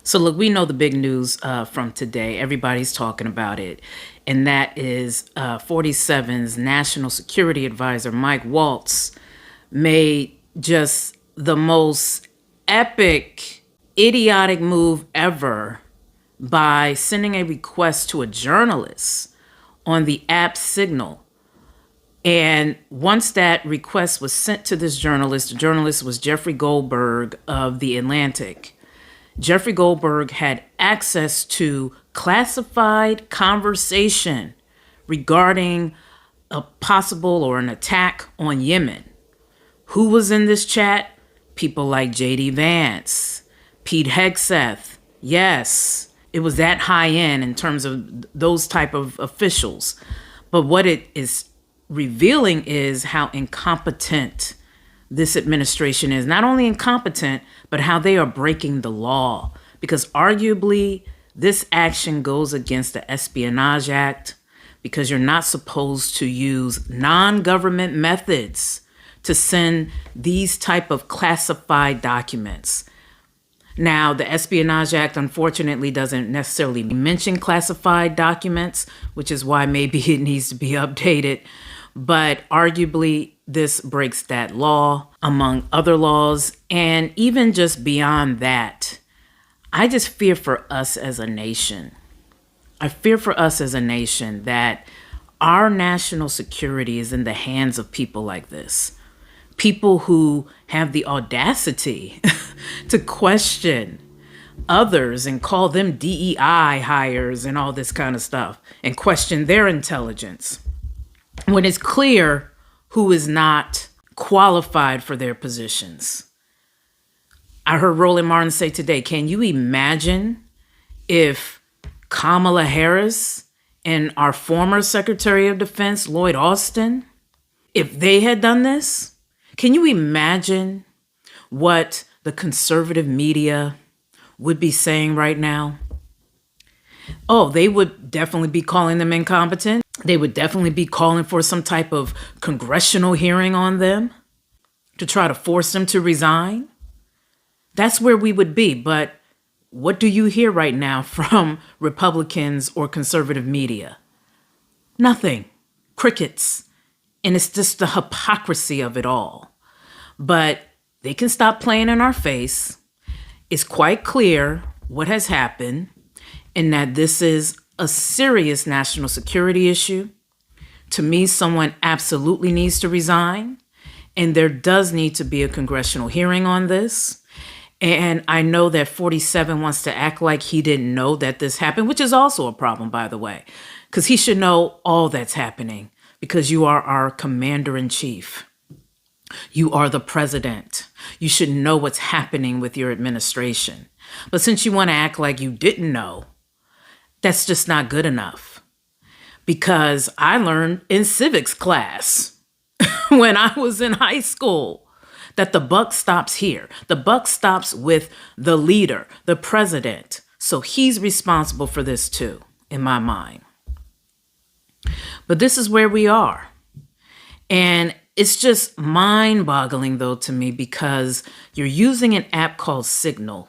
So, look, we know the big news from today. Everybody's talking about it. And that is 47's National Security Advisor, Mike Waltz, made just the most epic, idiotic move ever by sending a request to a journalist on the app Signal. And once that request was sent to this journalist, the journalist was Jeffrey Goldberg of The Atlantic. Jeffrey Goldberg had access to classified conversation regarding a possible or an attack on Yemen. Who was in this chat? People like J.D. Vance, Pete Hegseth. Yes, it was that high end in terms of those type of officials. But what it is revealing is how incompetent this administration is. Not only incompetent, but how they are breaking the law. Because arguably, this action goes against the Espionage Act, because you're not supposed to use non-government methods to send these type of classified documents. Now, the Espionage Act, unfortunately, doesn't necessarily mention classified documents, which is why maybe it needs to be updated. But arguably, this breaks that law, among other laws. And even just beyond that, I just fear for us as a nation. I fear for us as a nation that our national security is in the hands of people like this. People who have the audacity to question others and call them DEI hires and all this kind of stuff and question their intelligence, when it's clear who is not qualified for their positions. I heard Roland Martin say today, can you imagine if Kamala Harris and our former Secretary of Defense, Lloyd Austin, if they had done this? Can you imagine what the conservative media would be saying right now? Oh, they would definitely be calling them incompetent. They would definitely be calling for some type of congressional hearing on them to try to force them to resign. That's where we would be. But what do you hear right now from Republicans or conservative media? Nothing. Crickets. And it's just the hypocrisy of it all. But they can stop playing in our face. It's quite clear what has happened and that this is a serious national security issue. To me, someone absolutely needs to resign. And there does need to be a congressional hearing on this. And I know that 47 wants to act like he didn't know that this happened, which is also a problem, by the way, because he should know all that's happening because you are our commander in chief. You are the president. You should know what's happening with your administration. But since you want to act like you didn't know, that's just not good enough. Because I learned in civics class when I was in high school that the buck stops here. The buck stops with the leader, the president. So he's responsible for this too, in my mind. But this is where we are. And it's just mind-boggling, though, to me, because you're using an app called Signal.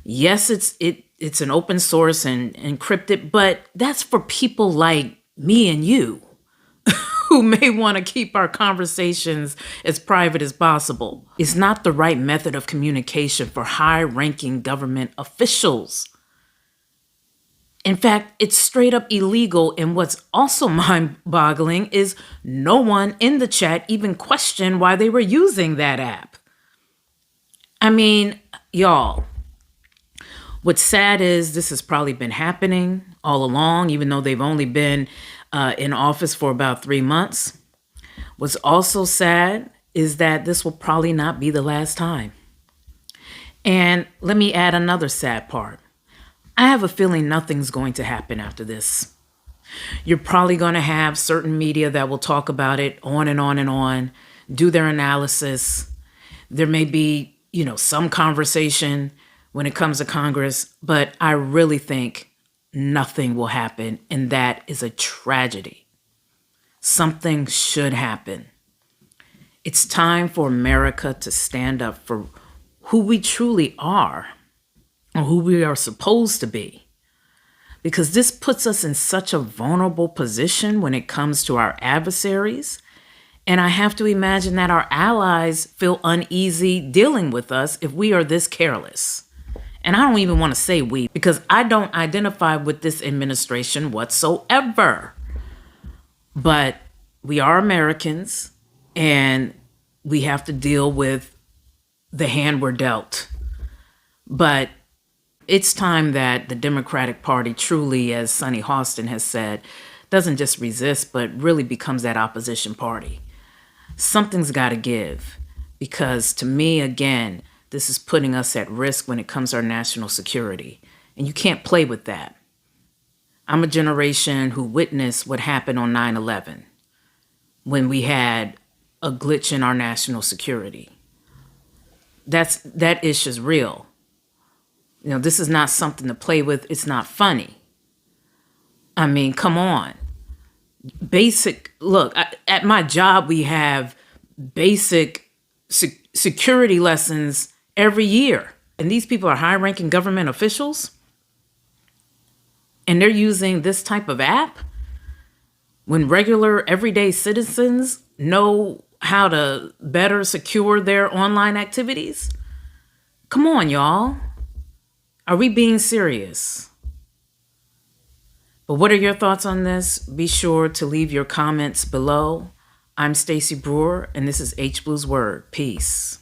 Yes, it's an open source and encrypted, but that's for people like me and you who may want to keep our conversations as private as possible. It's not the right method of communication for high-ranking government officials. In fact, it's straight up illegal. And what's also mind-boggling is no one in the chat even questioned why they were using that app. I mean, y'all, what's sad is this has probably been happening all along, even though they've only been in office for about 3 months. What's also sad is that this will probably not be the last time. And let me add another sad part. I have a feeling nothing's going to happen after this. You're probably going to have certain media that will talk about it on and on and on, do their analysis. There may be, some conversation when it comes to Congress, but I really think nothing will happen, and that is a tragedy. Something should happen. It's time for America to stand up for who we truly are. or who we are supposed to be. Because this puts us in such a vulnerable position when it comes to our adversaries. And I have to imagine that our allies feel uneasy dealing with us if we are this careless. And I don't even want to say we, because I don't identify with this administration whatsoever. But we are Americans, and we have to deal with the hand we're dealt. But it's time that the Democratic Party truly, as Sonny Hostin has said, doesn't just resist, but really becomes that opposition party. Something's got to give, because to me, again, this is putting us at risk when it comes to our national security. And you can't play with that. I'm a generation who witnessed what happened on 9/11 when we had a glitch in our national security. That issue's real. You know, this is not something to play with. It's not funny. I mean, come on. Look, at my job, we have basic security lessons every year. And these people are high-ranking government officials. And they're using this type of app when regular, everyday citizens know how to better secure their online activities. Come on, y'all. Are we being serious? But what are your thoughts on this? Be sure to leave your comments below. I'm Stacey Brewer, and this is H Blue's Word. Peace.